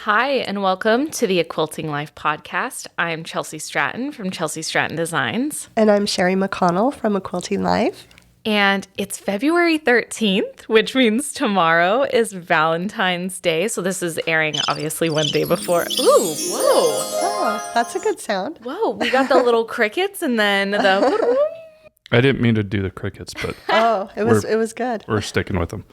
Hi, and welcome to the A Quilting Life podcast. I'm Chelsi Stratton from Chelsi Stratton Designs. And I'm Sherri McConnell from A Quilting Life. And it's February 13th, which means tomorrow is Valentine's Day. So this is airing, obviously, one day before. Ooh, whoa. Oh, that's a good sound. Whoa, we got the little crickets and then the... I didn't mean to do the crickets, but it was good. We're sticking with them.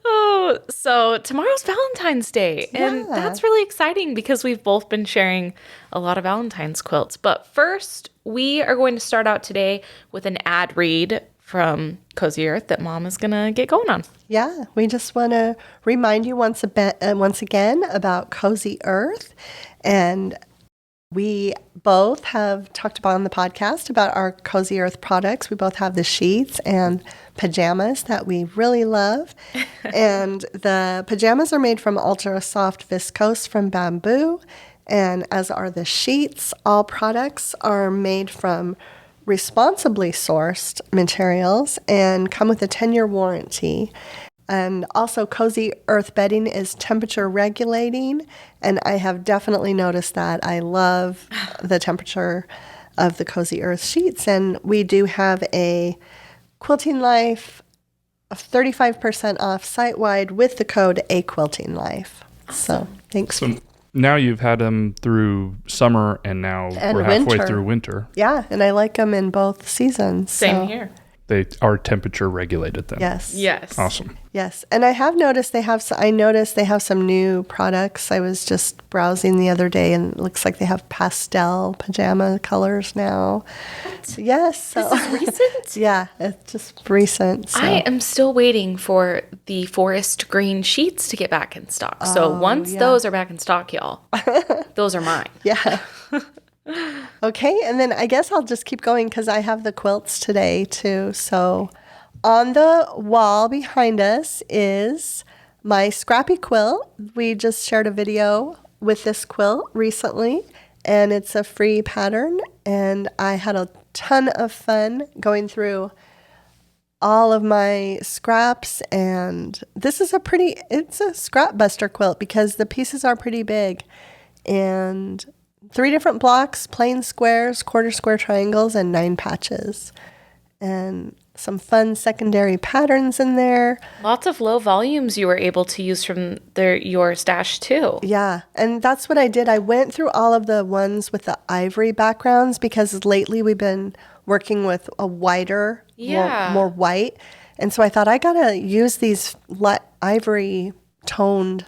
Oh, so tomorrow's Valentine's Day. And that's really exciting because we've both been sharing a lot of Valentine's quilts. But first, we are going to start out today with an ad read from Cozy Earth that Mom is going to get going on. Yeah, we just want to remind you once again about Cozy Earth. And we both have talked about on the podcast about our Cozy Earth products. We both have the sheets and pajamas that we really love. And the pajamas are made from ultra soft viscose from bamboo. And as are the sheets, all products are made from responsibly sourced materials and come with a 10-year warranty. And also, Cozy Earth bedding is temperature regulating, and I have definitely noticed that. I love the temperature of the Cozy Earth sheets, and we do have a Quilting Life of 35% off site-wide with the code AQuiltingLife. So, thanks. So now you've had them through summer, and now we're halfway through winter. Yeah, and I like them in both seasons. Same here. They are temperature regulated then. Yes. Awesome. Yes. And I have noticed I noticed they have some new products. I was just browsing the other day and it looks like they have pastel pajama colors now. What? Yes. So. This is recent? Yeah, it's just recent. So. I am still waiting for the forest green sheets to get back in stock. So once those are back in stock, y'all, those are mine. Yeah. Okay, and then I guess I'll just keep going because I have the quilts today too. So on the wall behind us is my scrappy quilt. We just shared a video with this quilt recently, and it's a free pattern, and I had a ton of fun going through all of my scraps, and this is it's a scrap buster quilt because the pieces are pretty big, and 3 different blocks, plain squares, quarter square triangles, and 9 patches. And some fun secondary patterns in there. Lots of low volumes you were able to use from your stash too. Yeah, and that's what I did. I went through all of the ones with the ivory backgrounds because lately we've been working with a whiter, more white. And so I thought I got to use these ivory toned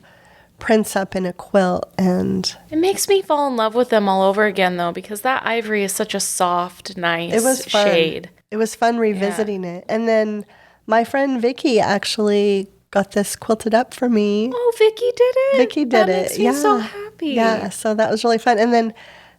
prints up in a quilt, and it makes me fall in love with them all over again though, because that ivory is such a soft, nice shade. It was fun revisiting it. And then my friend Vicky actually got this quilted up for me. Oh, Vicky did it? Vicky did that it. Makes me so happy. Yeah, so that was really fun. And then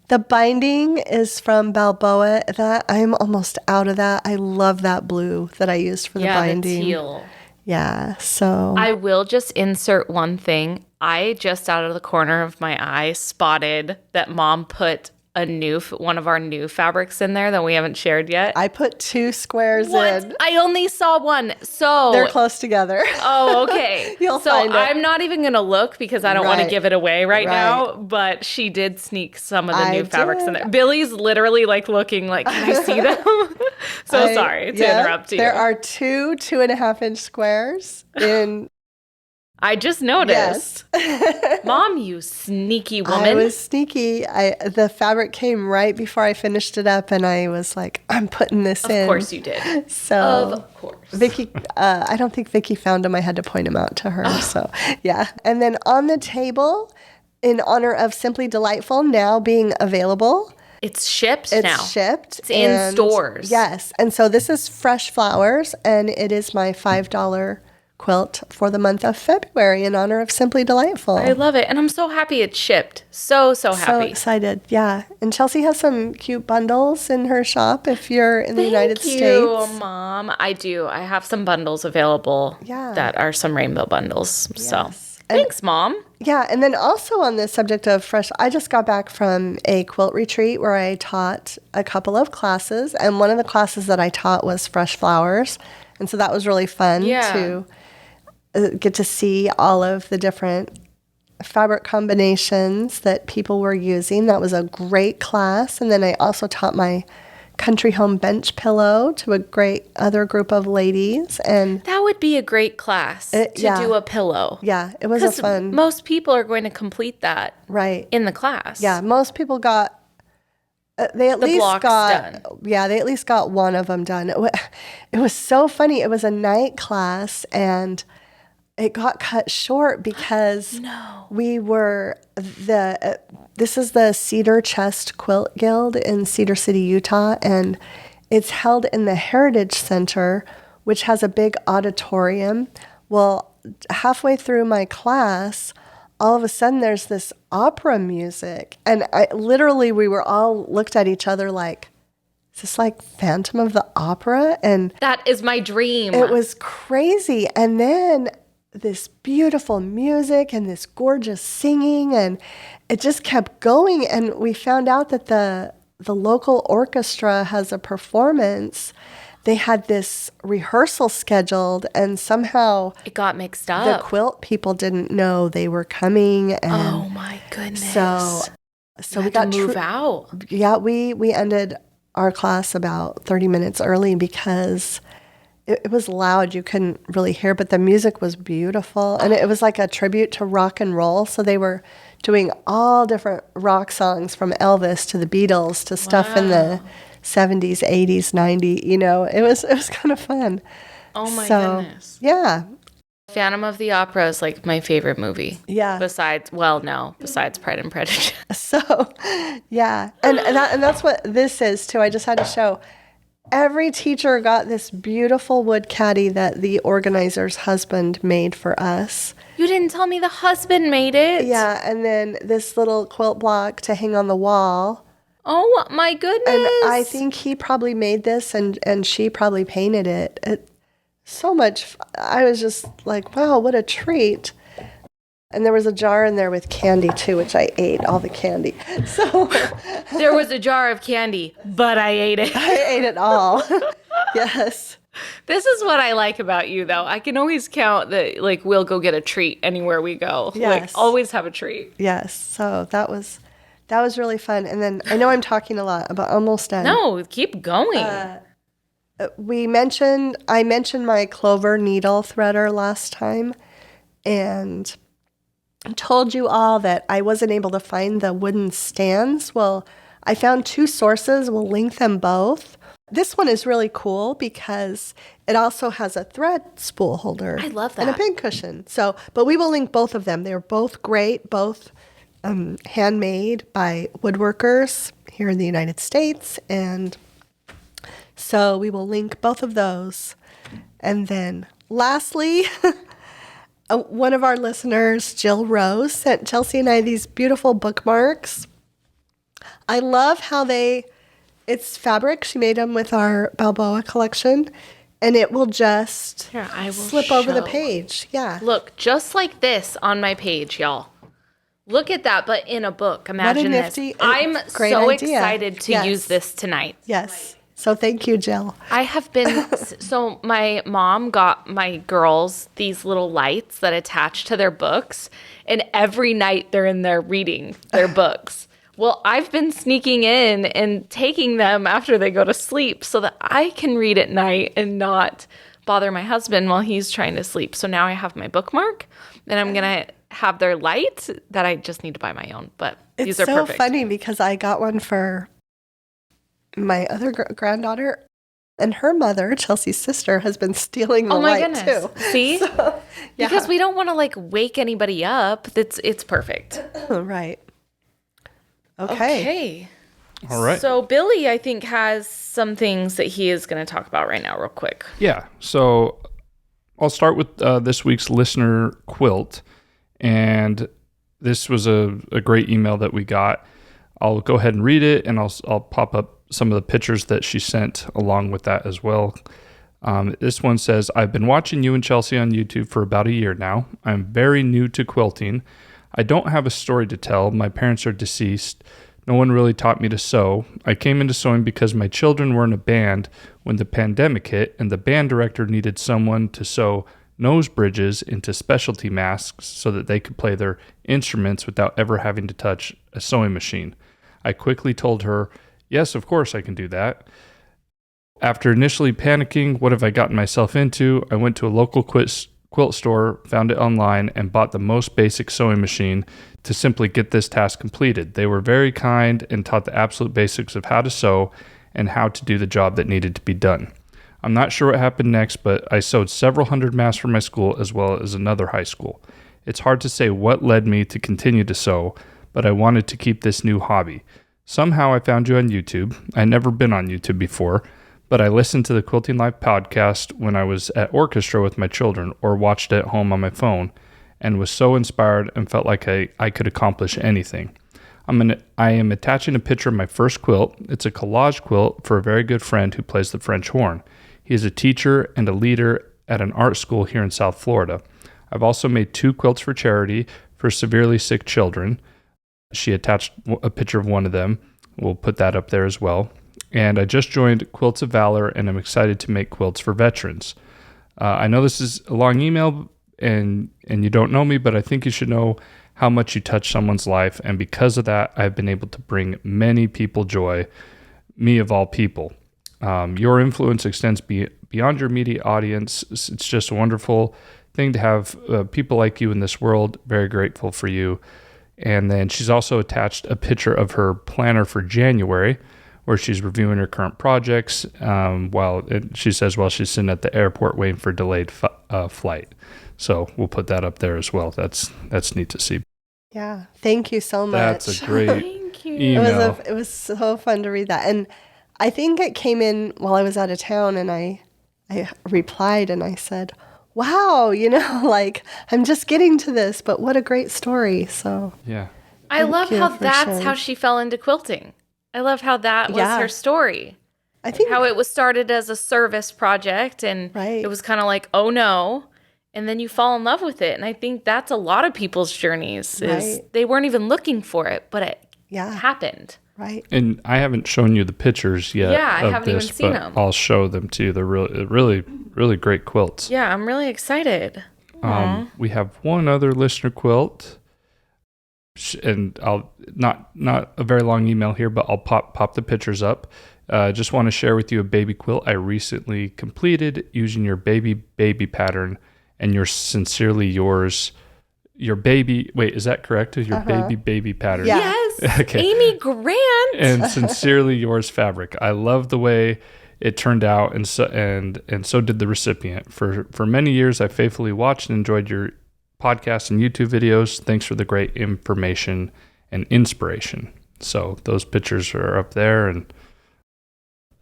the binding is from Balboa. That I'm almost out of that. I love that blue that I used for the binding. The teal. Yeah, so I will just insert one thing. I just out of the corner of my eye spotted that Mom put one of our new fabrics in there that we haven't shared yet. I put 2 squares in. I only saw one. So they're close together. Oh, okay. You'll find it. I'm not even going to look because I don't want to give it away right now, but she did sneak some of the new fabrics in there. Billy's literally like looking like, can I see them? Sorry to interrupt you. There are 2 2.5-inch squares in. I just noticed. Yes. Mom, you sneaky woman. I was sneaky. The fabric came right before I finished it up, and I was like, I'm putting this in. Of course you did. So, of course. Vicky, I don't think Vicky found them. I had to point them out to her. So, yeah. And then on the table, in honor of Simply Delightful now being available. It's shipped now. It's shipped. It's in stores. Yes. And so this is Fresh Flowers, and it is my $5 quilt for the month of February in honor of Simply Delightful. I love it. And I'm so happy it's shipped. So happy. So excited. Yeah. And Chelsi has some cute bundles in her shop if you're in the United States. Thank you, Mom. I do. I have some bundles available that are some rainbow bundles. Yes. So thanks, Mom. Yeah. And then also on the subject of fresh, I just got back from a quilt retreat where I taught a couple of classes. And one of the classes that I taught was Fresh Flowers. And so that was really fun to get to see all of the different fabric combinations that people were using. That was a great class. And then I also taught my country home bench pillow to a great other group of ladies. And that would be a great class to do a pillow. Yeah, it was a fun. Most people are going to complete that in the class. Yeah, most people got they at least got done. Yeah, they at least got one of them done. It was so funny. It was a night class and it got cut short because we were this is the Cedar Chest Quilt Guild in Cedar City, Utah, and it's held in the Heritage Center, which has a big auditorium. Well, halfway through my class, all of a sudden there's this opera music. And we were all looked at each other like, is this like Phantom of the Opera? And that is my dream. It was crazy. And then this beautiful music and this gorgeous singing, and it just kept going. And we found out that the local orchestra has a performance. They had this rehearsal scheduled, and somehow it got mixed up. The quilt people didn't know they were coming. And oh my goodness! So we got to move out. Yeah, we ended our class about 30 minutes early because it was loud. You couldn't really hear, but the music was beautiful, and it was like a tribute to rock and roll. So they were doing all different rock songs from Elvis to the Beatles to stuff in the 70s, 80s, 90s, it was kind of fun. Oh my goodness. Yeah. Phantom of the Opera is like my favorite movie. Yeah. Besides Pride and Prejudice. So, yeah. And that's what this is too. I just had to show. Every teacher got this beautiful wood caddy that the organizer's husband made for us. You didn't tell me the husband made it. Yeah, and then this little quilt block to hang on the wall. Oh my goodness. And I think he probably made this and she probably painted it. So much. I was just like, wow, what a treat. And there was a jar in there with candy too, which I ate all the candy. So there was a jar of candy, but I ate it. I ate it all. Yes. This is what I like about you, though. I can always count that, like, we'll go get a treat anywhere we go. Yes. Like, always have a treat. Yes. So that was really fun. And then I know I'm talking a lot, but almost done. No, keep going. I mentioned my clover needle threader last time, and told you all that I wasn't able to find the wooden stands. Well, I found two sources. We'll link them both. This one is really cool because it also has a thread spool holder. I love that. And a pin cushion. But we will link both of them. They're both great, both handmade by woodworkers here in the United States. And so we will link both of those. And then lastly, one of our listeners, Jill Rose, sent Chelsi and I these beautiful bookmarks. I love how it's fabric. She made them with our Balboa collection, and it will just slip over the page. Yeah. Look, just like this on my page, y'all. Look at that, but in a book. Imagine this. I'm so excited to use this tonight. Yes. So thank you, Jill. I have been, so my mom got my girls these little lights that attach to their books, and every night they're in there reading their books. Well, I've been sneaking in and taking them after they go to sleep so that I can read at night and not bother my husband while he's trying to sleep. So now I have my bookmark, and I'm going to have their light that I just need to buy my own, but these are perfect. It's so funny because I got one for my other granddaughter, and her mother, Chelsi's sister, has been stealing the light too. See? So, yeah. Because we don't want to like wake anybody up. It's perfect. Right. Okay. All right. So Billy, I think, has some things that he is going to talk about right now real quick. Yeah. So I'll start with this week's listener quilt. And this was a great email that we got. I'll go ahead and read it, and I'll pop up some of the pictures that she sent along with that as well. This one says, I've been watching you and Chelsi on YouTube for about a year now. I'm very new to quilting. I don't have a story to tell. My parents are deceased. No one really taught me to sew. I came into sewing because my children were in a band when the pandemic hit, and the band director needed someone to sew nose bridges into specialty masks so that they could play their instruments without ever having to touch a sewing machine. I quickly told her, yes, of course I can do that. After initially panicking, what have I gotten myself into? I went to a local quilt store, found it online, and bought the most basic sewing machine to simply get this task completed. They were very kind and taught the absolute basics of how to sew and how to do the job that needed to be done. I'm not sure what happened next, but I sewed several hundred masks for my school as well as another high school. It's hard to say what led me to continue to sew, but I wanted to keep this new hobby. Somehow I found you on YouTube. I'd never been on YouTube before, but I listened to the Quilting Life podcast when I was at orchestra with my children or watched it at home on my phone and was so inspired and felt like I could accomplish anything. I am attaching a picture of my first quilt. It's a collage quilt for a very good friend who plays the French horn. He is a teacher and a leader at an art school here in South Florida. I've also made 2 quilts for charity for severely sick children. She attached a picture of one of them. We'll put that up there as well. And I just joined Quilts of Valor, and I'm excited to make quilts for veterans. I know this is a long email, and you don't know me, but I think you should know how much you touch someone's life. And because of that, I've been able to bring many people joy, me of all people. Your influence extends beyond your immediate audience. It's just a wonderful thing to have people like you in this world. Very grateful for you. And then she's also attached a picture of her planner for January, where she's reviewing her current projects she says while she's sitting at the airport waiting for a delayed flight. So we'll put that up there as well. That's neat to see. Yeah. Thank you so much. That's a great Thank you. email. It was so fun to read that. And I think it came in while I was out of town, and I replied and I said, wow, like I'm just getting to this, but what a great story. So Yeah. I love how that's sharing. how she fell into quilting. I love how that was her story. I think How it was started as a service project and Right. it was kind of like, oh no. And then you fall in love with it. And I think that's a lot of people's journeys is Right. they weren't even looking for it, but it Yeah. happened. right. And I haven't shown you the pictures yet. Yeah, I of haven't even this, seen but them. I'll show them to you. They're really, really great quilts. Yeah, I'm really excited. We have one other listener quilt, and I'll not a very long email here, but I'll pop the pictures up. Just want to share with you a baby quilt I recently completed using your baby pattern and your sincerely yours. Your baby, wait, is that correct? Your baby pattern. Yeah. Yes. Okay. Amy Grant. And sincerely yours fabric. I love the way it turned out, and so did the recipient. For many years, I faithfully watched and enjoyed your podcasts and YouTube videos. Thanks for the great information and inspiration. So those pictures are up there, and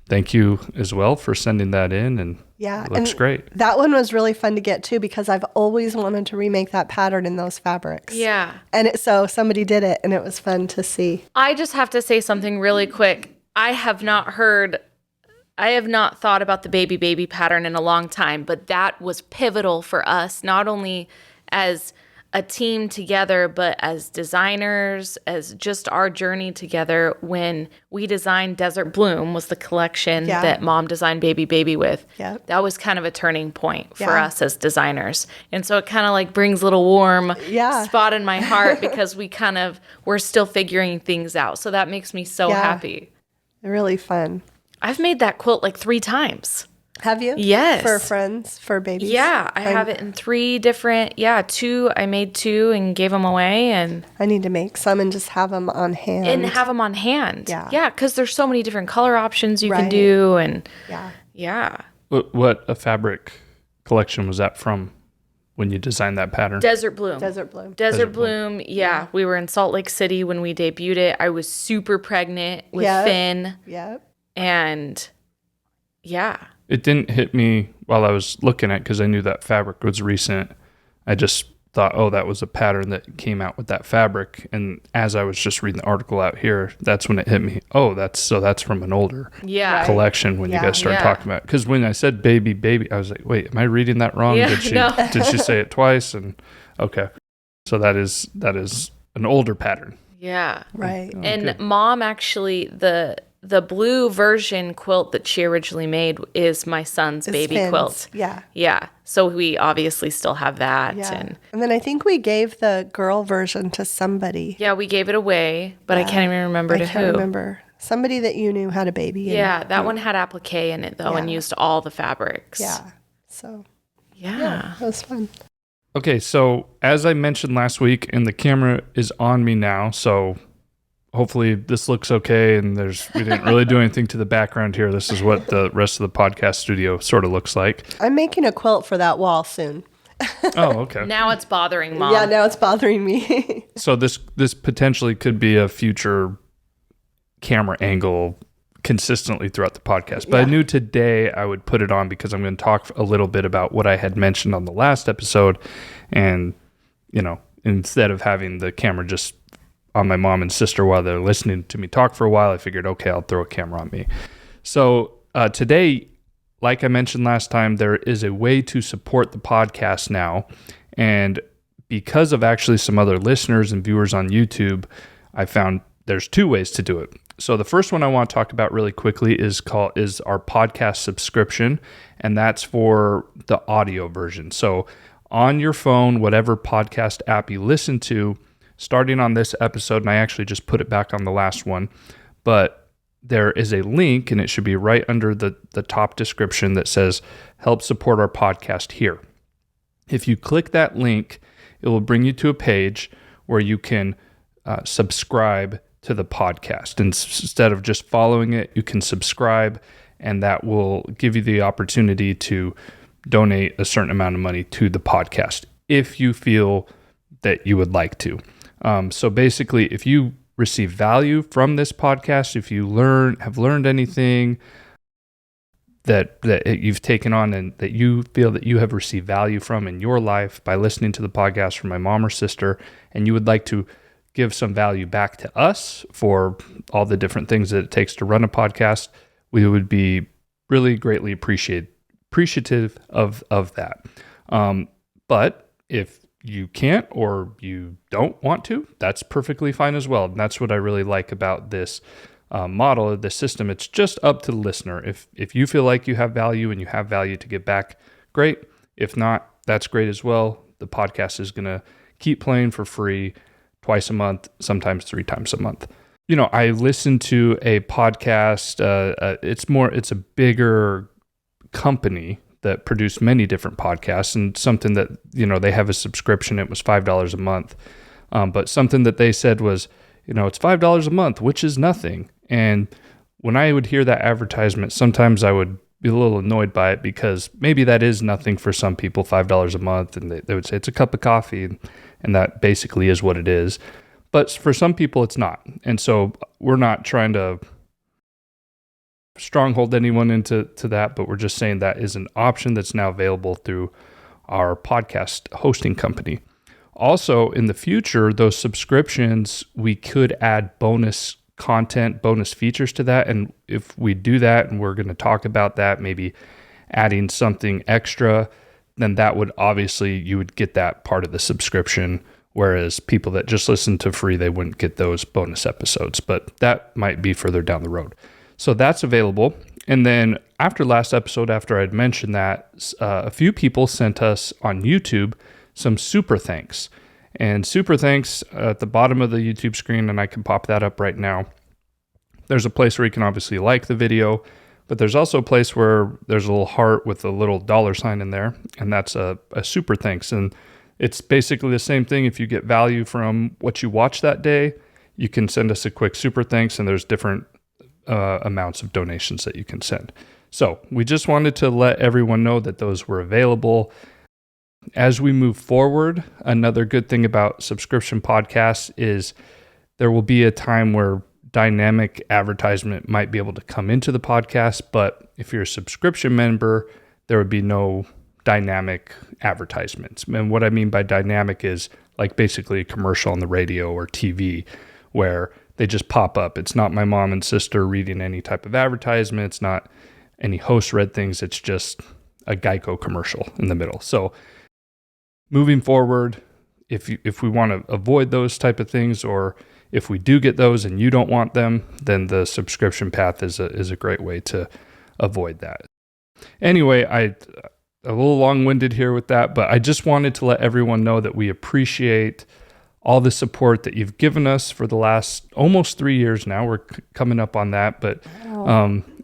thank you as well for sending that in. And Yeah. it looks and great. That one was really fun to get too, because I've always wanted to remake that pattern in those fabrics. Yeah. And so somebody did it, and it was fun to see. I just have to say something really quick. I have not thought about the baby pattern in a long time, but that was pivotal for us, not only as a team together, but as designers, as just our journey together when we designed Desert Bloom was the collection Yeah. that Mom designed baby with. Yep. That was kind of a turning point for Yeah. us as designers. And so it kind of like brings a little warm Yeah. spot in my heart because we're still figuring things out. So that makes me so Yeah. happy. Really fun. I've made that quilt like 3 times. Have you? Yes. For friends, for babies? Yeah, I have it in 3 different, 2. I made 2 and gave them away and I need to make some and just have them on hand. have them on hand. Yeah. Yeah, because there's so many different color options you can Right. do. And Yeah. yeah. What a fabric collection was that from when you designed that pattern? Desert Bloom. Desert Bloom. Desert Bloom. Yeah. We were in Salt Lake City when we debuted it. I was super pregnant with Yeah. Finn. Yep. And yeah. It didn't hit me while I was looking at it because I knew that fabric was recent. I just thought, oh, that was a pattern that came out with that fabric. And as I was just reading the article out here, that's when it hit me. Oh, that's from an older Yeah. collection when you guys started Yeah. talking about it. Because when I said baby, I was like, wait, am I reading that wrong? Yeah, did she no. did she say it twice? And okay, so that is an older pattern. Yeah. Right. Oh, And good. Mom actually, the the blue version quilt that she originally made is my son's baby Finn's. quilt. Yeah. Yeah. So we obviously still have that. Yeah. And then I think we gave the girl version to somebody. yeah, we gave it away, but I can't even remember to who. I can't remember. Somebody that you knew had a baby. Yeah, that one had applique in it, though, and used all the fabrics. Yeah. So, yeah. that was fun. Okay, so as I mentioned last week, and the camera is on me now, so hopefully this looks okay, and we didn't really do anything to the background here. This is what the rest of the podcast studio sort of looks like. I'm making a quilt for that wall soon. Oh, okay. Now it's bothering Mom. Yeah, now it's bothering me. So this potentially could be a future camera angle consistently throughout the podcast. But I knew today I would put it on because I'm going to talk a little bit about what I had mentioned on the last episode. And, instead of having the camera just on my mom and sister while they're listening to me talk for a while, I figured, okay, I'll throw a camera on me. So today, like I mentioned last time, there is a way to support the podcast now. And because of actually some other listeners and viewers on YouTube, I found there's two ways to do it. So the first one I want to talk about really quickly is our podcast subscription, and that's for the audio version. So on your phone, whatever podcast app you listen to, starting on this episode, and I actually just put it back on the last one, but there is a link, and it should be right under the top description that says, help support our podcast here. If you click that link, it will bring you to a page where you can subscribe to the podcast. And instead of just following it, you can subscribe, and that will give you the opportunity to donate a certain amount of money to the podcast if you feel that you would like to. So basically, if you receive value from this podcast, if you have learned anything that you've taken on and that you feel that you have received value from in your life by listening to the podcast from my mom or sister, and you would like to give some value back to us for all the different things that it takes to run a podcast, we would be really greatly appreciative of that. But if you can't or you don't want to, that's perfectly fine as well. And that's what I really like about this model of this system. It's just up to the listener. If you feel like you have value and you have value to give back, great. If not, that's great as well. The podcast is going to keep playing for free twice a month, sometimes 3 times a month. I listen to a podcast. It's a bigger company that produced many different podcasts, and something that, they have a subscription. It was $5 a month. But something that they said was, it's $5 a month, which is nothing. And when I would hear that advertisement, sometimes I would be a little annoyed by it because maybe that is nothing for some people, $5 a month. And they would say it's a cup of coffee. And that basically is what it is. But for some people, it's not. And so we're not trying to stronghold anyone into that, but we're just saying that is an option that's now available through our podcast hosting company. Also, in the future, those subscriptions, we could add bonus content, bonus features to that. And if we do that, and we're going to talk about that, maybe adding something extra, then that would obviously, you would get that part of the subscription, whereas people that just listen to free, they wouldn't get those bonus episodes, but that might be further down the road. So that's available. And then after last episode, after I'd mentioned that, a few people sent us on YouTube some super thanks. And super thanks at the bottom of the YouTube screen, and I can pop that up right now. There's a place where you can obviously like the video, but there's also a place where there's a little heart with a little $sign in there, and that's a super thanks. And it's basically the same thing. If you get value from what you watch that day, you can send us a quick super thanks, and there's different amounts of donations that you can send. So we just wanted to let everyone know that those were available. As we move forward, another good thing about subscription podcasts is there will be a time where dynamic advertisement might be able to come into the podcast, but if you're a subscription member, there would be no dynamic advertisements. And what I mean by dynamic is like basically a commercial on the radio or TV where they just pop up. It's not my mom and sister reading any type of advertisement. It's not any host read things. It's just a Geico commercial in the middle. So moving forward, if we want to avoid those type of things, or if we do get those and you don't want them, then the subscription path is a great way to avoid that. Anyway, a little long-winded here with that, but I just wanted to let everyone know that we appreciate all the support that you've given us for the last almost 3 years now. We're coming up on that, but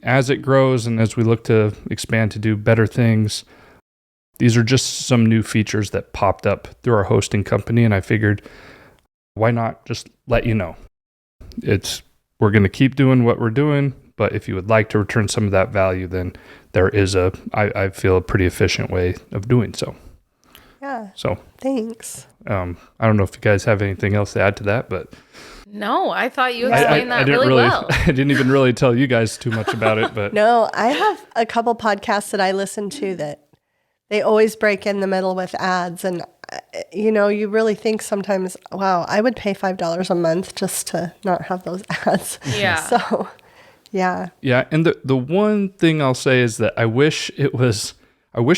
as it grows and as we look to expand to do better things, these are just some new features that popped up through our hosting company, and I figured, why not just let you know? We're going to keep doing what we're doing, but if you would like to return some of that value, then there is I feel a pretty efficient way of doing so. Yeah. So thanks. I don't know if you guys have anything else to add to that, but no, I thought you explained that really well. I didn't even really tell you guys too much about it, but No, I have a couple podcasts that I listen to that they always break in the middle with ads, and you really think sometimes, wow, I would pay $5 a month just to not have those ads. Yeah. So, yeah. Yeah, and the one thing I'll say is that I wish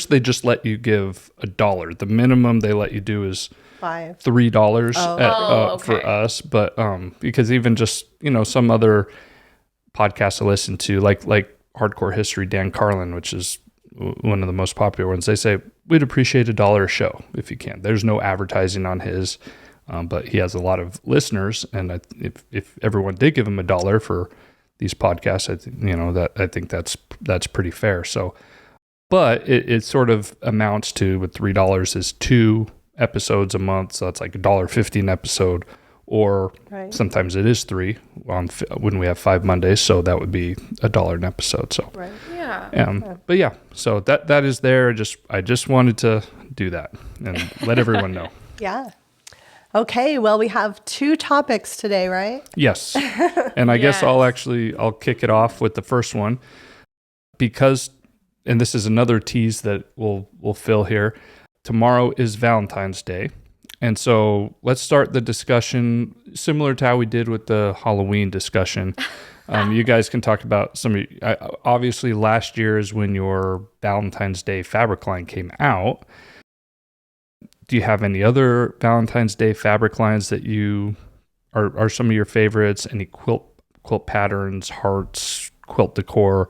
they just let you give $1. The minimum they let you do is $3 for us, but because even just some other podcasts I listen to, like Hardcore History, Dan Carlin, which is one of the most popular ones, they say we'd appreciate $1 a show if you can. There's no advertising on his, but he has a lot of listeners, and if everyone did give him $1 for these podcasts, I think that's pretty fair. So. But it sort of amounts to, with $3 is 2 episodes a month, so that's like $1.50 an episode, or sometimes it is 3 when we have 5 Mondays, so that would be $1 an episode. So but yeah, so that is there. I just wanted to do that and let everyone know. Yeah. Okay, well, we have 2 topics today, right? Yes, and I guess I'll kick it off with the first one because. And this is another tease that we'll fill here. Tomorrow is Valentine's Day. And so let's start the discussion similar to how we did with the Halloween discussion. You guys can talk about obviously last year is when your Valentine's Day fabric line came out. Do you have any other Valentine's Day fabric lines that you are some of your favorites? Any quilt patterns, hearts, quilt decor?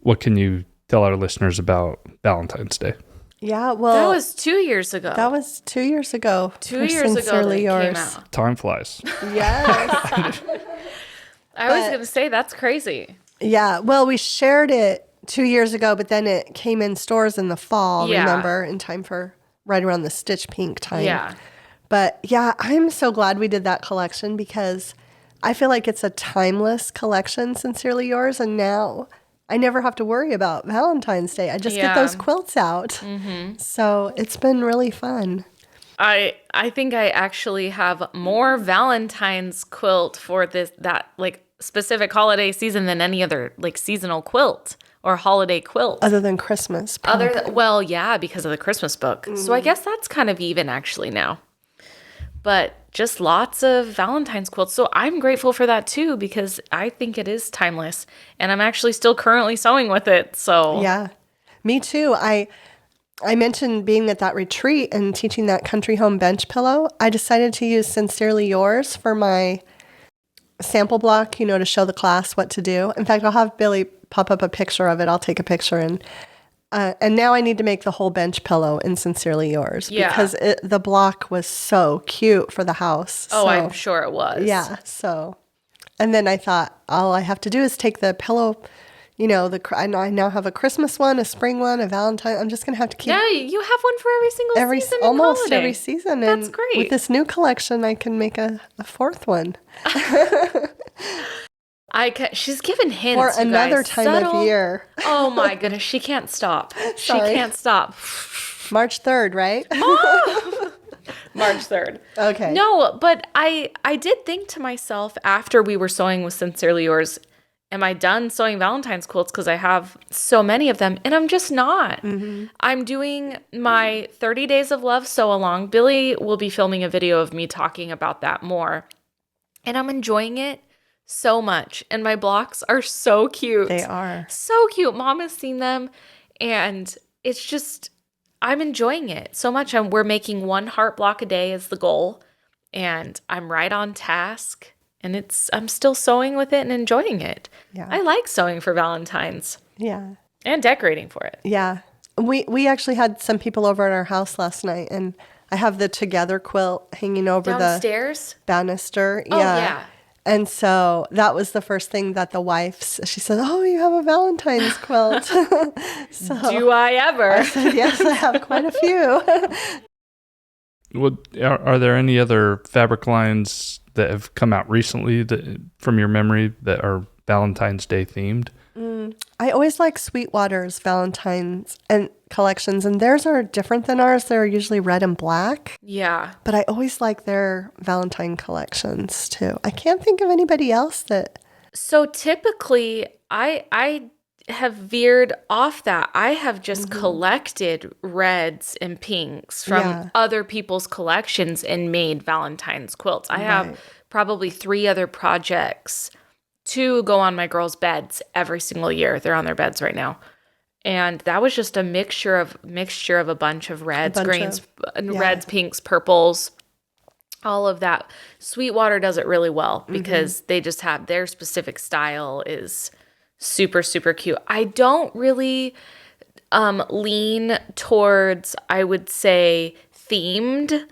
What can you tell our listeners about Valentine's Day? Yeah, well, that was 2 years ago. That was 2 years ago. 2 years ago that it came out. Time flies. Yes. I was going to say, that's crazy. Yeah, well, we shared it 2 years ago, but then it came in stores in the fall, remember, in time for right around the Stitch Pink time. Yeah. But yeah, I'm so glad we did that collection because I feel like it's a timeless collection, Sincerely Yours, and now I never have to worry about Valentine's Day. I just get those quilts out. Mm-hmm. So it's been really fun. I think I actually have more Valentine's quilt for that specific holiday season than any other seasonal quilt or holiday quilt. Other than Christmas. Because of the Christmas book. Mm. So I guess that's kind of even actually now. But just lots of Valentine's quilts. So I'm grateful for that too, because I think it is timeless. And I'm actually still currently sewing with it. So yeah, me too. I mentioned being at that retreat and teaching that country home bench pillow. I decided to use Sincerely Yours for my sample block, to show the class what to do. In fact, I'll have Billy pop up a picture of it. I'll take a picture and now I need to make the whole bench pillow in Sincerely Yours because the block was so cute for the house. Oh, so, I'm sure it was. Yeah. So, and then I thought all I have to do is take the pillow, I now have a Christmas one, a spring one, a Valentine. I'm just going to have to keep. Yeah, you have one for every single season. Almost holiday. Every season. That's and great. With this new collection, I can make a 4th one. She's given hints for another time of year. Oh my goodness, she can't stop. She can't stop. March 3rd, right? March 3rd. Okay. No, but I did think to myself after we were sewing with Sincerely Yours, am I done sewing Valentine's quilts because I have so many of them? And I'm just not. Mm-hmm. I'm doing my 30 Days of Love sew along. Billy will be filming a video of me talking about that more. And I'm enjoying it so much. And my blocks are so cute. They are. So cute. Mom has seen them. And it's just, I'm enjoying it so much. We're making 1 heart block a day is the goal. and I'm right on task, and I'm still sewing with it and enjoying it. Yeah. I like sewing for Valentine's. Yeah. And decorating for it. Yeah. We actually had some people over at our house last night, and I have the Together quilt hanging over Downstairs? the banister. Oh, yeah. And so that was the first thing that the wife, she said, "Oh, you have a Valentine's quilt." So do I ever? I said, "Yes, I have quite a few." Are there any other fabric lines that have come out recently from your memory that are Valentine's Day themed? I always like Sweetwater's Valentine's and collections, and theirs are different than ours. They're usually red and black. Yeah. But I always like their Valentine collections too. I can't think of anybody else that. So typically, I have veered off that. I have just collected reds and pinks from other people's collections and made Valentine's quilts. I have probably 3 other projects. 2 go on my girls' beds every single year. They're on their beds right now. And that was just a mixture of a bunch of reds, greens, reds, pinks, purples, all of that. Sweetwater does it really well because they just have their specific style is super, super cute. I don't really lean towards, I would say, themed.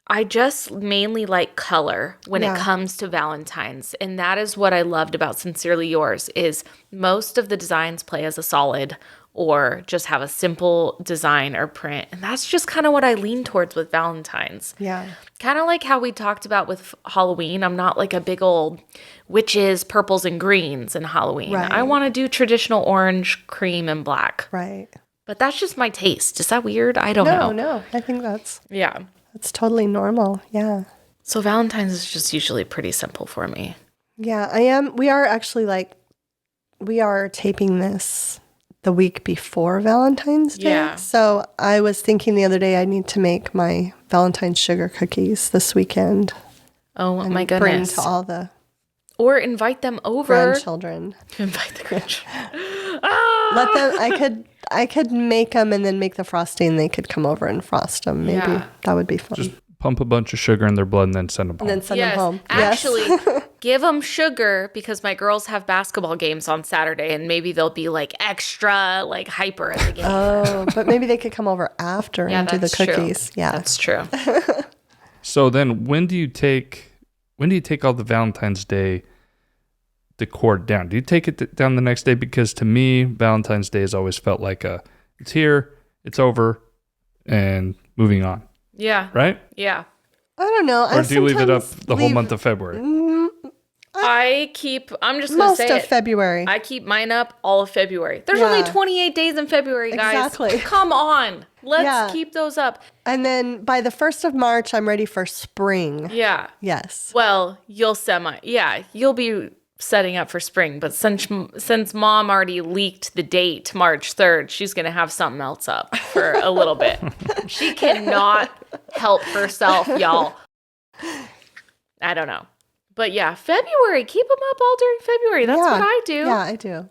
I just mainly like color when it comes to Valentine's. And that is what I loved about Sincerely Yours is most of the designs play as a solid or just have a simple design or print. And that's just kind of what I lean towards with Valentine's. Yeah. Kind of like how we talked about with Halloween. I'm not like a big old witches, purples, and greens in Halloween. Right. I want to do traditional orange, cream, and black. Right. But that's just my taste. Is that weird? I don't know. No. I think that's totally normal. Yeah. So Valentine's is just usually pretty simple for me. Yeah, I am. We are actually we are taping this the week before Valentine's Day. Yeah. So I was thinking the other day I need to make my Valentine's sugar cookies this weekend. Oh my Bring goodness. to all the Or invite them over. grandchildren. Invite the grandchildren. Let them. I could make them and then make the frosting. And they could come over and frost them. Maybe that would be fun. Just pump a bunch of sugar in their blood and then send them home. And then send them home. Actually, give them sugar because my girls have basketball games on Saturday, and maybe they'll be like extra, like hyper at the game. Oh, but maybe they could come over after and do the cookies. True. Yeah, that's true. So then, when do you take all the Valentine's Day decor down? Do you take it down the next day? Because to me, Valentine's Day has always felt like it's here, it's over, and moving on. Yeah. Right? Yeah. I don't know. Or do you leave it up the whole month of February? I'm just going to say most of February. I keep mine up all of February. There's only 28 days in February, guys. Exactly. Come on. Let's keep those up. And then by the 1st of March, I'm ready for spring. Yeah. Yes. Well, you'll be setting up for spring, but since mom already leaked the date, March 3rd, she's going to have something else up for a little bit. She cannot help herself, y'all. I don't know. But yeah, February, keep them up all during February. That's what I do. Yeah, I do.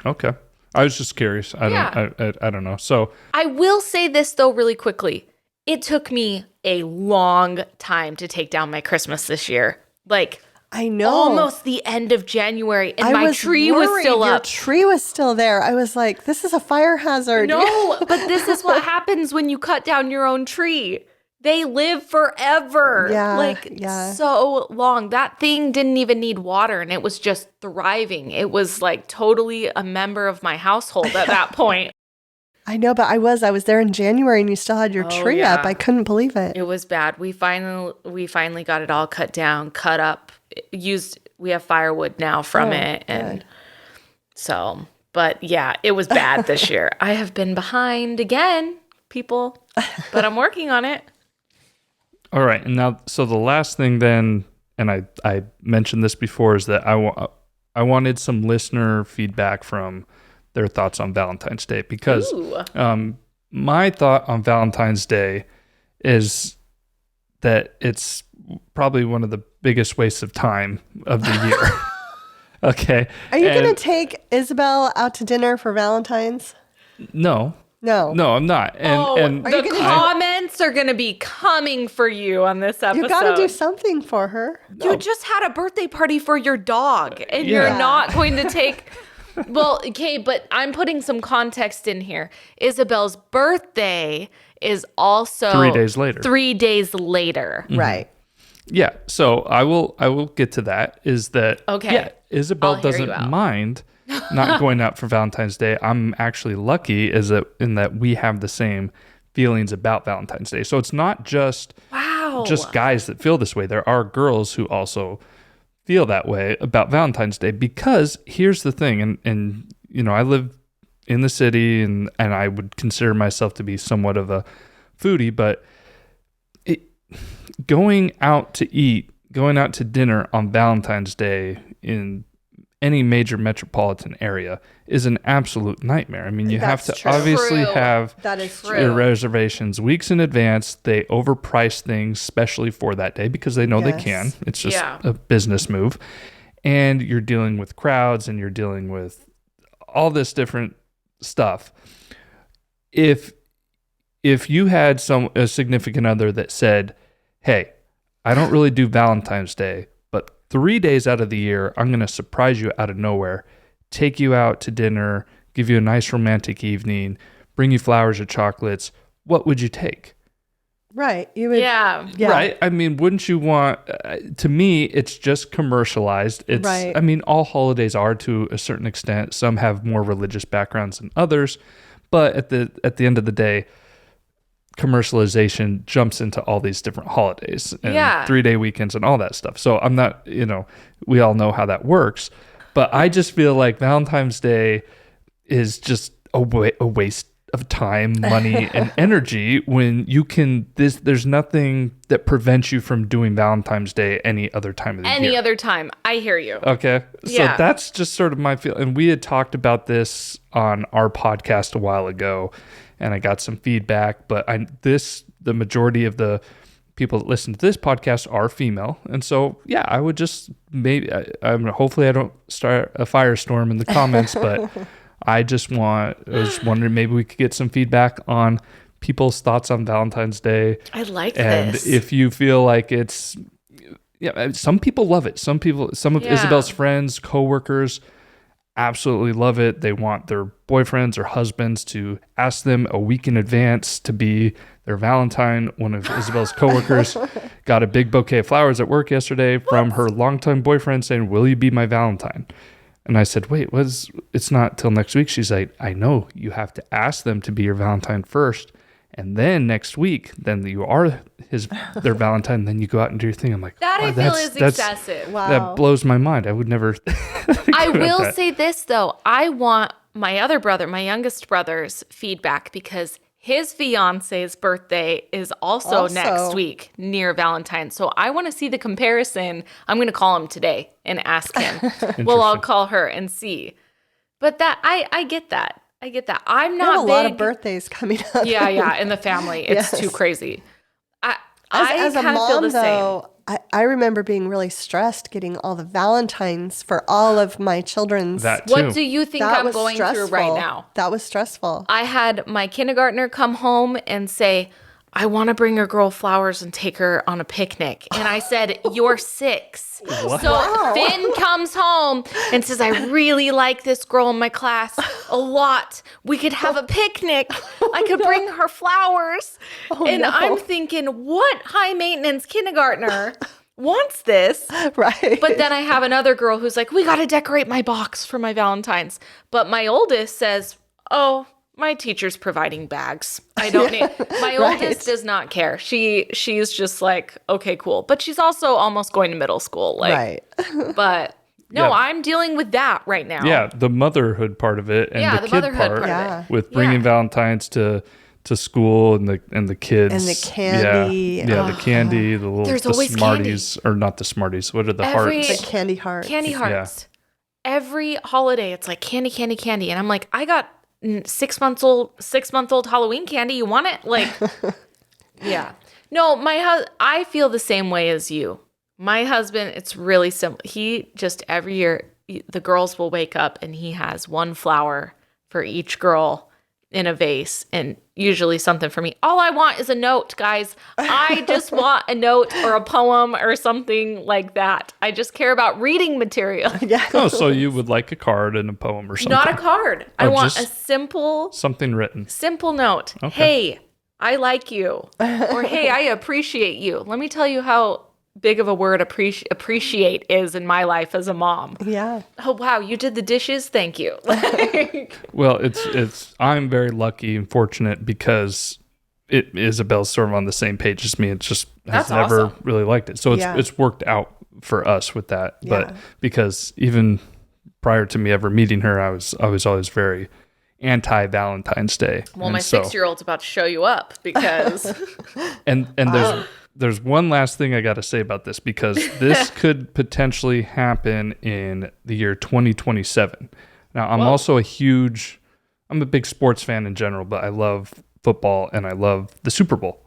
Okay. I was just curious. I don't know. So I will say this though really quickly. It took me a long time to take down my Christmas this year. Like I know. Almost the end of January, and my tree was still up. Your tree was still there. I was like, this is a fire hazard. No, but this is what happens when you cut down your own tree. They live forever. Yeah. So long. That thing didn't even need water, and it was just thriving. It was like totally a member of my household at that point. I know, but I was there in January, and you still had your tree up. I couldn't believe it. It was bad. We finally got it all cut down, cut up. We have firewood now from it, and so. But yeah, it was bad this year. I have been behind again, people, but I'm working on it. All right, and now, so the last thing then, and I mentioned this before, is that I wanted some listener feedback from their thoughts on Valentine's Day, because my thought on Valentine's Day is that it's probably one of the biggest wastes of time of the year. Okay. Are you going to take Isabel out to dinner for Valentine's? No, I'm not. And the comments comments are going to be coming for you on this episode. You got to do something for her. You just had a birthday party for your dog, and you're not going to take... Well, okay, but I'm putting some context in here. Isabel's birthday is also 3 days later. 3 days later. Mm-hmm. Right. Yeah. So I will get to that. Is that okay? Yeah, Isabel doesn't mind not going out for Valentine's Day. I'm actually lucky in that we have the same feelings about Valentine's Day. So it's not just guys that feel this way. There are girls who also feel that way about Valentine's Day, because here's the thing, and you know, I live in the city and I would consider myself to be somewhat of a foodie, but going out to dinner on Valentine's Day in any major metropolitan area is an absolute nightmare. I mean, you have to obviously have your reservations weeks in advance. They overprice things, especially for that day, because they know they can. It's just a business move. And you're dealing with crowds and you're dealing with all this different stuff. If you had a significant other that said, hey, I don't really do Valentine's Day, but 3 days out of the year, I'm going to surprise you out of nowhere, take you out to dinner, give you a nice romantic evening, bring you flowers or chocolates, what would you take? Right. You would. Yeah. Right. I mean, wouldn't you want, to me, it's just commercialized. It's, I mean, all holidays are to a certain extent. Some have more religious backgrounds than others, but at the end of the day, commercialization jumps into all these different holidays and 3-day weekends and all that stuff. So I'm not, we all know how that works, but I just feel like Valentine's Day is just a waste of time, money, and energy when you can, there's nothing that prevents you from doing Valentine's Day any other time of the year. Any other time. I hear you. Okay. So that's just sort of my feel. And we had talked about this on our podcast a while ago, and I got some feedback, but the majority of the people that listen to this podcast are female. And so, I would just hopefully I don't start a firestorm in the comments, but I was wondering, maybe we could get some feedback on people's thoughts on Valentine's Day. I like this. And if you feel like it's, some people love it. Some of Isabel's friends, coworkers, absolutely love it. They want their boyfriends or husbands to ask them a week in advance to be their Valentine. One of Isabel's coworkers got a big bouquet of flowers at work yesterday from her longtime boyfriend saying, "Will you be my Valentine?" And I said, "Wait, it's not till next week." She's like, "I know, you have to ask them to be your Valentine first. And then next week, then you are their Valentine. Then you go out and do your thing." I'm like, that I feel is excessive. Wow. That blows my mind. I would never. I will say this though. I want my other brother, my youngest brother's feedback, because his fiance's birthday is also next week near Valentine's. So I want to see the comparison. I'm going to call him today and ask him. Well, I'll call her and see. But that I get that. I get that. I'm not a lot of birthdays coming up. Yeah, in the family. It's too crazy. As a mom, feel the though, I remember being really stressed getting all the Valentines for all of my children's. That too. What do you think I'm going through right now? That was stressful. I had my kindergartner come home and say, "I want to bring your girl flowers and take her on a picnic." And I said, "You're 6. What? So Finn comes home and says, "I really like this girl in my class a lot. We could have a picnic. I could bring her flowers." I'm thinking, what high maintenance kindergartner wants this? Right. But then I have another girl who's like, "We got to decorate my box for my Valentine's." But my oldest says, "Oh, my teacher's providing bags. I don't need." My oldest does not care. She's just like, "Okay, cool." But she's also almost going to middle school. Right. But no, I'm dealing with that right now. Yeah, the motherhood part of it, and the kid part of it. with bringing Valentines to school and the kids and the candy. Yeah, the candy, the little There's always Smarties, or not the Smarties. What are the hearts? The candy hearts. Candy hearts. Yeah. Every holiday, it's like candy, candy, candy, and I'm like, I got 6-month-old Halloween candy. You want it? Like, yeah. No, I feel the same way as you. My husband, it's really simple. He just every year, the girls will wake up and he has one flower for each girl in a vase, and usually something for me. All I want is a note, guys. I just want a note or a poem or something like that. I just care about reading material. Yeah. Oh, so you would like a card and a poem or something? Not a card. I Oh, want just a simple something written. note. Okay. Hey, I like you. Or hey, I appreciate you. Let me tell you how big of a word appreciate is in my life as a mom. Yeah. Oh, wow, you did the dishes? Thank you. Well, I'm very lucky and fortunate because Isabel's sort of on the same page as me. It just has That's never awesome. really liked it. So Yeah. it's worked out for us with that. But Yeah. because even prior to me ever meeting her, I was always very anti Valentine's Day. Well, And my so- 6-year-old's about to show you up because And there's one last thing I got to say about this, because this could potentially happen in the year 2027. Now, I'm also I'm a big sports fan in general, but I love football and I love the Super Bowl,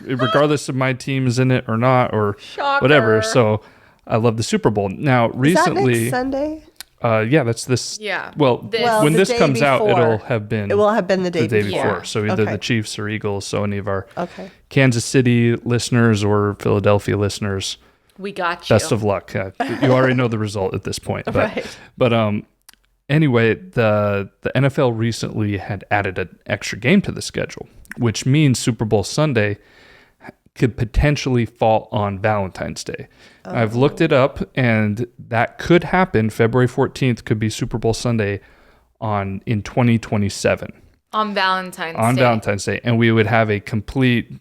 regardless if my team is in it or not or Shocker. whatever. So I love the Super Bowl. Now, Is that recently, next Sunday? yeah, that's this. Yeah. Well, Well, when the this day comes out, before. it'll have been. It will have been the day the day before. before. So either Okay. the Chiefs or Eagles. So any of our Okay. Kansas City listeners or Philadelphia listeners, We got you. best of luck. You already know the result at this point. But, Right. But anyway, the NFL recently had added an extra game to the schedule, which means Super Bowl Sunday could potentially fall on Valentine's Day. I've looked it up, and that could happen. February 14th could be Super Bowl Sunday in 2027 on Valentine's on Day. Valentine's Day, and we would have a complete,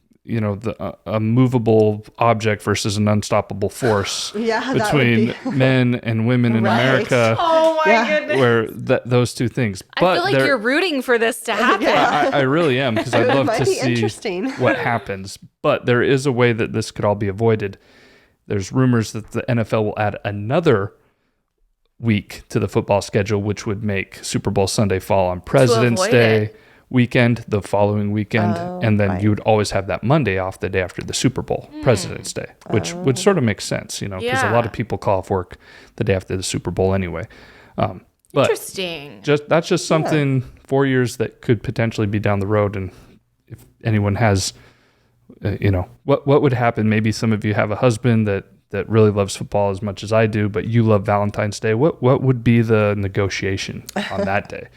a movable object versus an unstoppable force Yeah, that would between men and women in Right. America, Oh my Yeah. goodness. where those two things. I feel like there- you're rooting for this to happen. I really am, because I'd It love might to be see interesting. what happens. But there is a way that this could all be avoided. There's rumors that the NFL will add another week to the football schedule, which would make Super Bowl Sunday fall on President's avoid Day it. weekend, the following weekend, and then right. you would always have that Monday off the day after the Super Bowl, President's Day, which would sort of make sense, because a Yeah. lot of people call off work the day after the Super Bowl anyway. But Interesting. that's just something 4 years that could potentially be down the road. And if anyone has, what would happen? Maybe some of you have a husband that really loves football as much as I do, but you love Valentine's Day. What would be the negotiation on that day?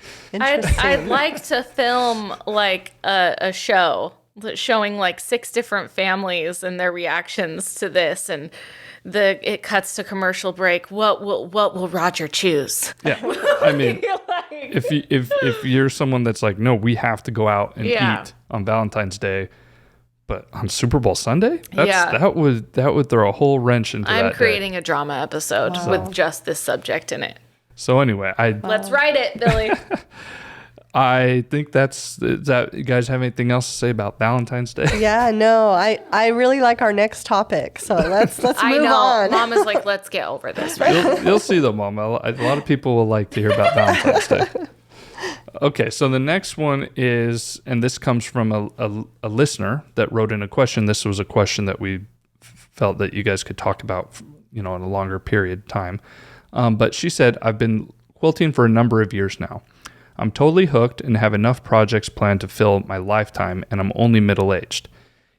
I'd like to film like a show showing like 6 different families and their reactions to this, and it cuts to commercial break. What will Roger choose? Yeah, I mean, if you're someone that's like, no, we have to go out and Yeah. eat on Valentine's Day, but on Super Bowl Sunday, Yeah. that would throw a whole wrench into that I'm day. creating a drama episode with just this subject in it. So anyway, Let's write it, Billy. I think is that. You guys have anything else to say about Valentine's Day? Yeah, no, I really like our next topic. So let's I move know. on. Mom is like, let's get over this, right? You'll see though, Mom. A lot of people will like to hear about Valentine's Day. Okay, so the next one is, and this comes from a listener that wrote in a question. This was a question that we felt that you guys could talk about, in a longer period of time. But she said, I've been quilting for a number of years now. I'm totally hooked and have enough projects planned to fill my lifetime, and I'm only middle-aged.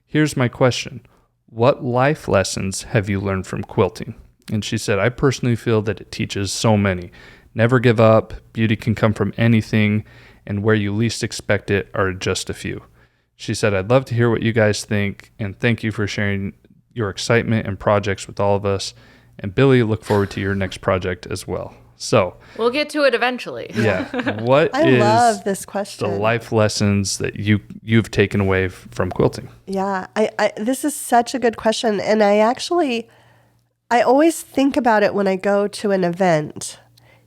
Here's my question. What life lessons have you learned from quilting? And she said, I personally feel that it teaches so many. Never give up, beauty can come from anything, and where you least expect it are just a few. She said, I'd love to hear what you guys think, and thank you for sharing your excitement and projects with all of us. And Billy, look forward to your next project as well. So We'll get to it eventually. yeah, what I is love this question. the life lessons that you've taken away from quilting? Yeah, I this is such a good question, and I always think about it when I go to an event,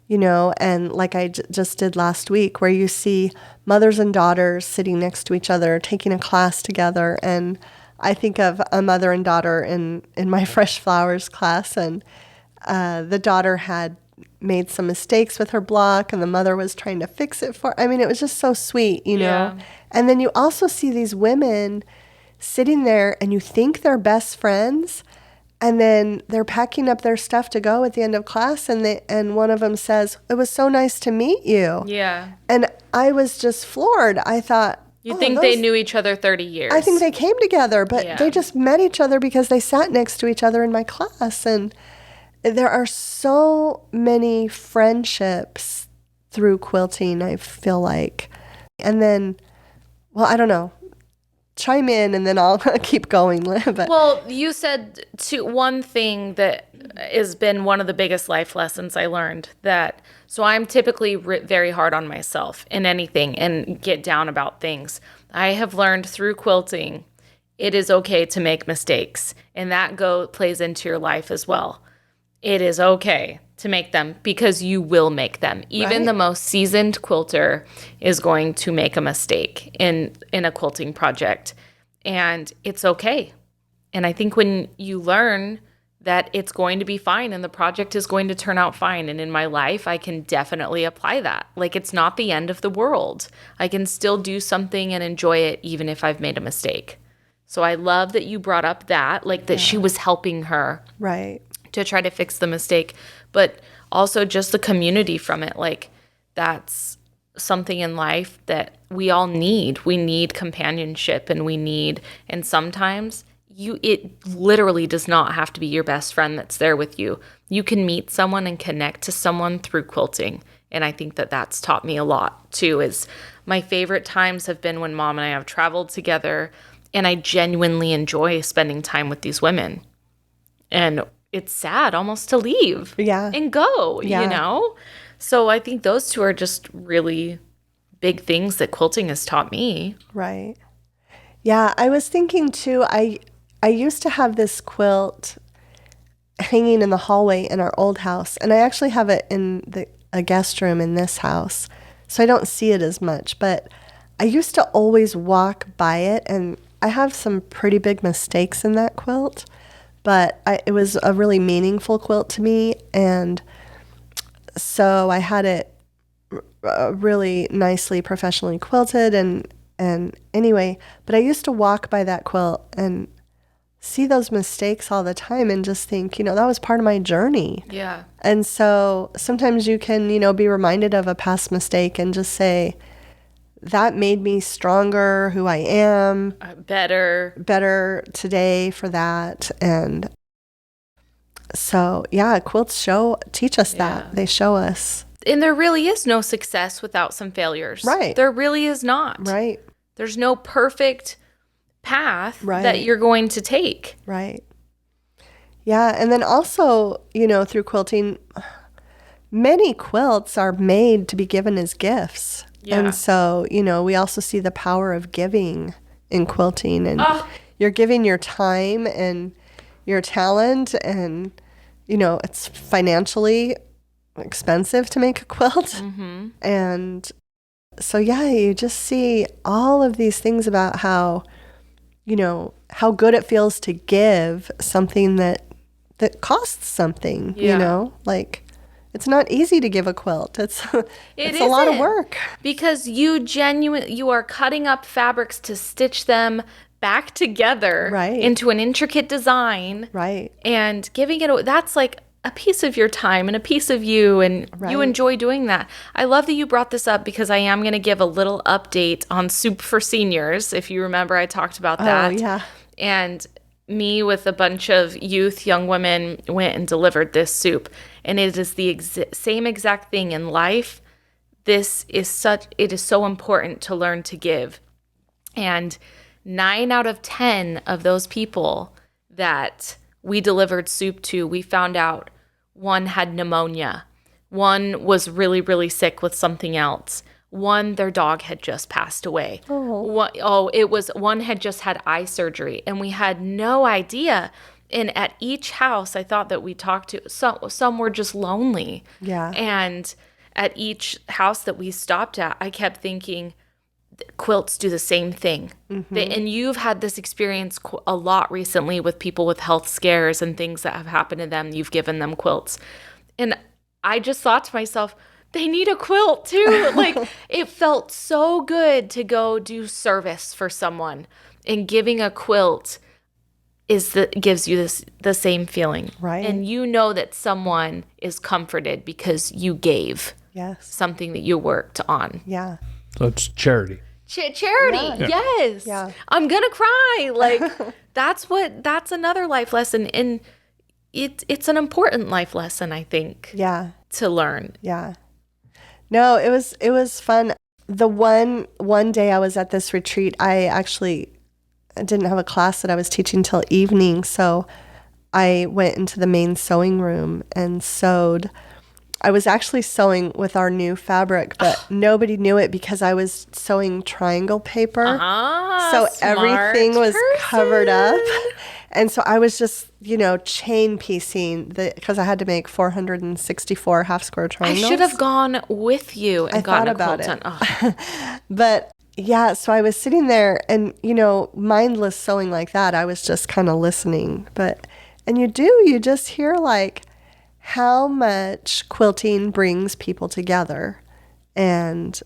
and like I just did last week, where you see mothers and daughters sitting next to each other, taking a class together, and I think of a mother and daughter in my fresh flowers class, and the daughter had made some mistakes with her block, and the mother was trying to fix it for. I mean, it was just so sweet, Yeah. And then you also see these women sitting there, and you think they're best friends, and then they're packing up their stuff to go at the end of class, and one of them says, "It was so nice to meet you." Yeah. And I was just floored. I thought, You think they knew each other 30 years. I think they came together, but Yeah. they just met each other because they sat next to each other in my class. And there are so many friendships through quilting, I feel like. And then, well, I don't know. Chime in and then I'll keep going. But Well, you said one thing that has been one of the biggest life lessons I learned so I'm typically very hard on myself in anything and get down about things. I have learned through quilting, it is okay to make mistakes, and that plays into your life as well. It is okay to make them because you will make them. Even the most seasoned quilter is going to make a mistake in a quilting project, and it's okay. And I think when you learn that it's going to be fine and the project is going to turn out fine, and in my life, I can definitely apply that. Like, it's not the end of the world. I can still do something and enjoy it even if I've made a mistake. So I love that you brought up that, like that she was helping her. Right. To try to fix the mistake, but also just the community from it. Like, that's something in life that we all need. We need companionship, and sometimes it literally does not have to be your best friend that's there with you. You can meet someone and connect to someone through quilting. And I think that that's taught me a lot too. Is my favorite times have been when Mom and I have traveled together, and I genuinely enjoy spending time with these women. And it's sad almost to leave and go, you know? So I think those two are just really big things that quilting has taught me. Right. Yeah, I was thinking too, I used to have this quilt hanging in the hallway in our old house, and I actually have it in a guest room in this house, so I don't see it as much, but I used to always walk by it, and I have some pretty big mistakes in that quilt. But it was a really meaningful quilt to me, and so I had it really nicely professionally quilted, and anyway, but I used to walk by that quilt and see those mistakes all the time and just think, that was part of my journey. Yeah. And so sometimes you can, be reminded of a past mistake and just say, that made me stronger, who I am. Better today for that. And so, quilts teach us that. They show us. And there really is no success without some failures. Right. There really is not. Right. There's no perfect path that you're going to take. Right. Yeah. And then also, through quilting, many quilts are made to be given as gifts. Yeah. And so, we also see the power of giving in quilting, and you're giving your time and your talent, and, it's financially expensive to make a quilt. Mm-hmm. And so, you just see all of these things about how, how good it feels to give something that costs something, like, it's not easy to give a quilt. It's a lot of work. Because you are cutting up fabrics to stitch them back together into an intricate design. Right. And giving it, that's like a piece of your time and a piece of you, and you enjoy doing that. I love that you brought this up, because I am going to give a little update on Soup for Seniors. If you remember, I talked about that. Oh, yeah. And me with a bunch of young women went and delivered this soup, and it is the same exact thing in life. It is so important to learn to give. And 9 out of 10 of those people that we delivered soup to, we found out one had pneumonia, one was really, really sick with something else. One, their dog had just passed away. One had just had eye surgery, and we had no idea. And at each house, I thought that we talked to, some were just lonely. Yeah. And at each house that we stopped at, I kept thinking, quilts do the same thing. Mm-hmm. And you've had this experience a lot recently with people with health scares and things that have happened to them. You've given them quilts. And I just thought to myself, they need a quilt too. Like, it felt so good to go do service for someone, and giving a quilt gives you the same feeling. Right. And that someone is comforted because you gave something that you worked on. Yeah. So it's charity. Charity. Yeah. Yes. Yeah. I'm going to cry. Like, that's another life lesson. And it's an important life lesson, I think, Yeah. to learn. Yeah. No, it was fun. The one day I was at this retreat, I didn't have a class that I was teaching till evening, so I went into the main sewing room and sewed. I was actually sewing with our new fabric, but nobody knew it because I was sewing triangle paper. So everything was covered up. And so I was just, chain piecing because I had to make 464 half square triangles. I should have gone with you and gotten a thought quilt about done. it. But yeah, so I was sitting there and, mindless sewing like that. I was just kind of listening. And you just hear like how much quilting brings people together. And,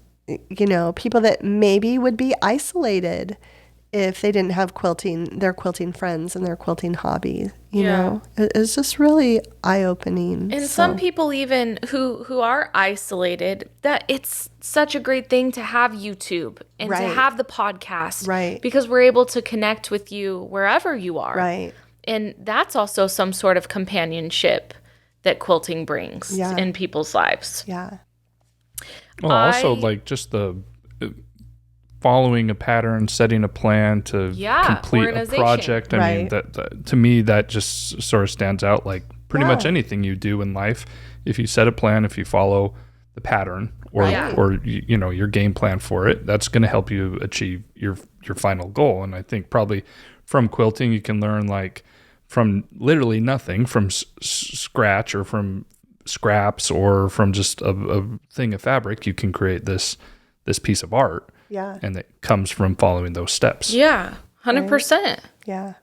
people that maybe would be isolated if they didn't have their quilting friends and their quilting hobby, you know, it's just really eye-opening. And some people even who are isolated, that it's such a great thing to have YouTube and to have the podcast, right? Because we're able to connect with you wherever you are, right? And that's also some sort of companionship that quilting brings in people's lives. Yeah. Well, also like just the following a pattern, setting a plan to complete a project. I mean, that to me, that just sort of stands out like pretty much anything you do in life. If you set a plan, if you follow the pattern or your game plan for it, that's going to help you achieve your final goal. And I think probably from quilting, you can learn like from literally nothing, from scratch or from scraps or from just a thing of fabric, you can create this piece of art. Yeah. And that comes from following those steps. Yeah, 100%. Right? Yeah.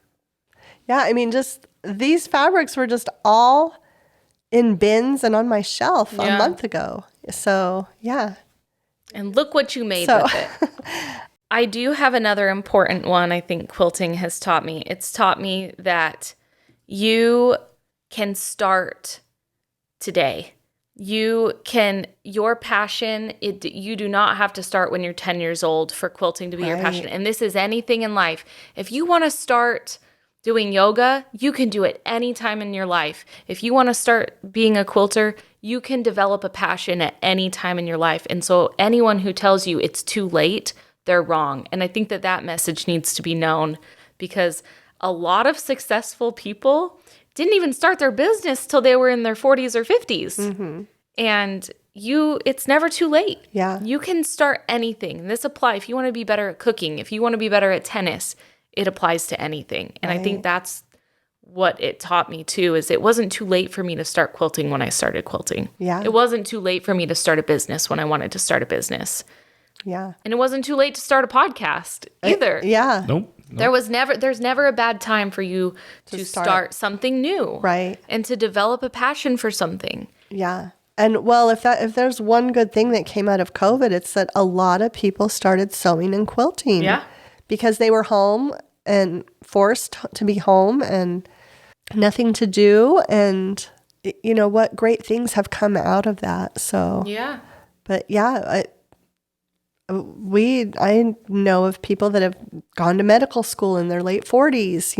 Yeah, I mean, just these fabrics were just all in bins and on my shelf a month ago. So, yeah. And look what you made with it. I do have another important one I think quilting has taught me. It's taught me that you can start today. Your passion, you do not have to start when you're 10 years old for quilting to be your passion. And this is anything in life. If you want to start doing yoga, you can do it any time in your life. If you want to start being a quilter, you can develop a passion at any time in your life. And so anyone who tells you it's too late, they're wrong. And I think that message needs to be known, because a lot of successful people didn't even start their business till they were in their 40s or 50s. Mm-hmm. And it's never too late. Yeah. You can start anything. And this applies if you want to be better at cooking, if you want to be better at tennis, it applies to anything. And I think that's what it taught me too, is it wasn't too late for me to start quilting when I started quilting. Yeah. It wasn't too late for me to start a business when I wanted to start a business. Yeah. And it wasn't too late to start a podcast either. Yeah. Nope. There's never a bad time for you to start something new. Right. And to develop a passion for something. Yeah. And well, if there's one good thing that came out of COVID, it's that a lot of people started sewing and quilting. Yeah. Because they were home and forced to be home and nothing to do. And what great things have come out of that. So, yeah. But yeah, I know of people that have gone to medical school in their late 40s,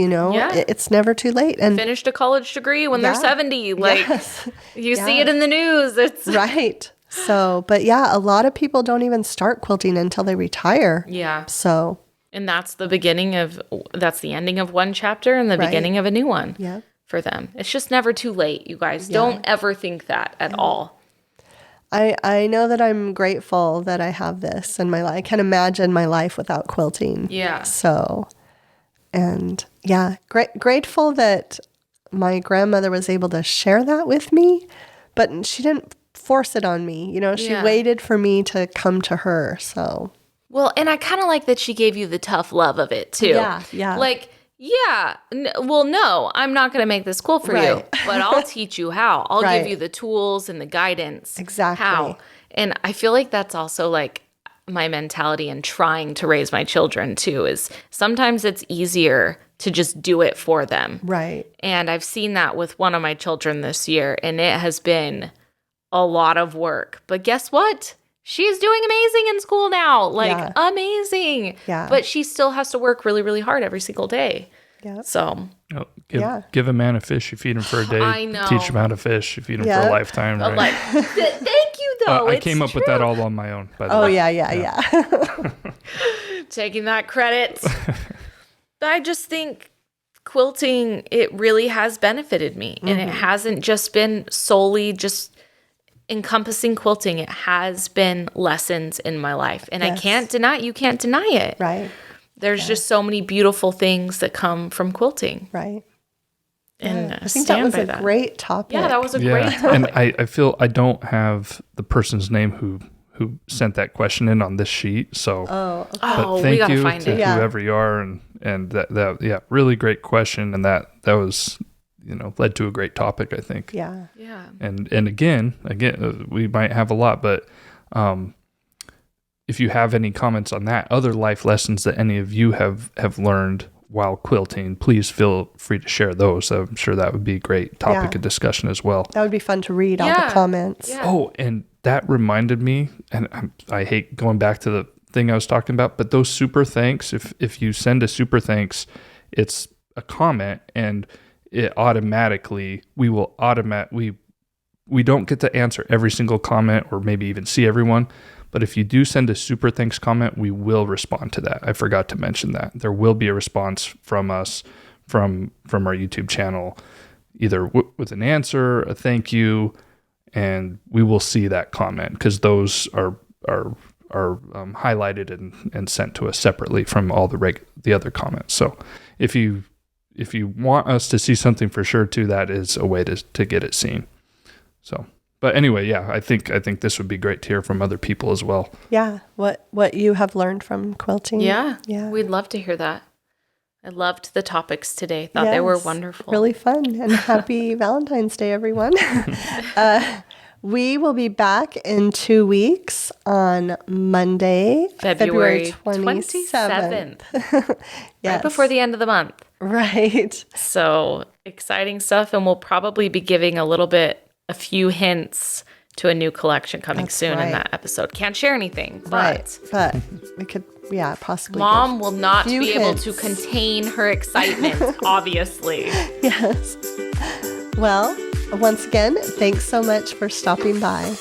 it's never too late. And finished a college degree when they're 70. Like you see it in the news. It's right. So, but yeah, a lot of people don't even start quilting until they retire. Yeah. So, and that's the ending of one chapter and the beginning of a new one for them. It's just never too late, you guys. Don't ever think that at all. I know that I'm grateful that I have this in my life. I can imagine my life without quilting. Yeah. So, and yeah, grateful that my grandmother was able to share that with me, but she didn't force it on me. She waited for me to come to her. So. Well, and I kind of like that she gave you the tough love of it too. Yeah. Like, no, I'm not going to make this quilt for you, but I'll teach you how. I'll give you the tools and the guidance. Exactly. How. And I feel like that's also like my mentality in trying to raise my children too, is sometimes it's easier to just do it for them. Right. And I've seen that with one of my children this year, and it has been a lot of work. But guess what? she's doing amazing in school now. Like, Yeah. amazing. Yeah. But she still has to work really, really hard every single day. Yeah. So, Give a man a fish, you feed him for a day. I know. Teach him how to fish, you feed him for Yeah. a lifetime. Right? like, thank you, though. I It's came up with that all on my own, by the Oh, way. yeah. Taking that credit. But I just think quilting, it really has benefited me. And it hasn't just been solely just encompassing quilting. It has been lessons in my life. And Yes. I can't deny it. You can't deny it. Right. There's just so many beautiful things that come from quilting. Right. And I think that was a great topic. Yeah, that was a great topic. And I feel I don't have the person's name who sent that question in on this sheet. So but we thank gotta you find to it. Yeah. whoever you are, and that really great question, and that was led to a great topic, I think. Yeah. Yeah. And again, we might have a lot, but if you have any comments on that, other life lessons that any of you have learned while quilting, please feel free to share those. I'm sure that would be a great topic Yeah. of discussion as well. That would be fun to read all the comments. Yeah. Oh, and that reminded me, and I hate going back to the thing I was talking about, but those super thanks, if you send a super thanks, it's a comment, and it automatically, we don't get to answer every single comment or maybe even see everyone. But if you do send a super thanks comment, we will respond to that. I forgot to mention that. There will be a response from us, from our YouTube channel, either with an answer, a thank you, and we will see that comment because those are highlighted and sent to us separately from all the other comments. So if you want us to see something for sure too, that is a way to get it seen. So. But anyway, yeah, I think this would be great to hear from other people as well. Yeah. What you have learned from quilting. Yeah. Yeah. We'd love to hear that. I loved the topics today. Thought they were Yes. wonderful. Really fun. And happy Valentine's Day, everyone. We will be back in 2 weeks on Monday, February 27th. 27th. Yes. Right before the end of the month. Right. So exciting stuff. And we'll probably be giving a few hints to a new collection coming That's soon right. in that episode. Can't share anything, but Right. But we could, possibly. Mom will not few be able hints. to contain her excitement, obviously. Yes. Well, once again, thanks so much for stopping by.